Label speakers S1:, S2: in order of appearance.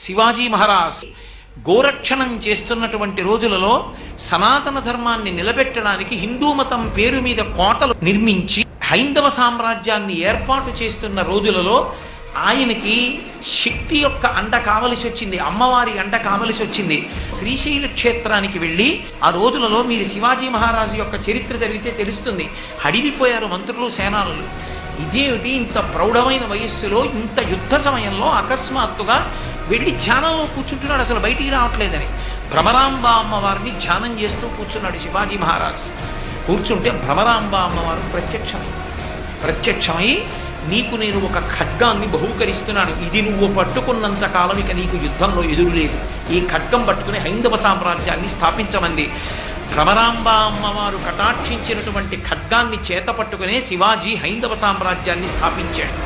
S1: శివాజీ మహారాజ్ గోరక్షణం చేస్తున్నటువంటి రోజులలో సనాతన ధర్మాన్ని నిలబెట్టడానికి హిందూ మతం పేరు మీద కోటలు నిర్మించి హైందవ సామ్రాజ్యాన్ని ఏర్పాటు చేస్తున్న రోజులలో ఆయనకి శక్తి యొక్క అండ కావలసి వచ్చింది, అమ్మవారి అండ కావలసి వచ్చింది. శ్రీశైల క్షేత్రానికి వెళ్ళి ఆ రోజులలో మీరు శివాజీ మహారాజు యొక్క చరిత్ర చదివితే తెలుస్తుంది. హడిలిపోయారు మంత్రులు, సేనానులు. ఇదేమిటి ఇంత ప్రౌఢమైన వయస్సులో ఇంత యుద్ధ సమయంలో అకస్మాత్తుగా వెళ్ళి ధ్యానంలో కూర్చుంటున్నాడు, అసలు బయటికి రావట్లేదని. భ్రమరాంబ అమ్మవారిని ధ్యానం చేస్తూ కూర్చున్నాడు శివాజీ మహారాజ్. కూర్చుంటే భ్రమరాంబ అమ్మవారు ప్రత్యక్షమై నీకు నేను ఒక ఖడ్గాన్ని బహూకరిస్తున్నాను, ఇది నువ్వు పట్టుకున్నంత కాలం ఇక నీకు యుద్ధంలో ఎదురులేదు, ఈ ఖడ్గం పట్టుకుని హైందవ సామ్రాజ్యాన్ని స్థాపించమంది. భ్రమరాంబ అమ్మవారు కటాక్షించినటువంటి ఖడ్గాన్ని చేత పట్టుకునే శివాజీ హైందవ సామ్రాజ్యాన్ని స్థాపించాడు.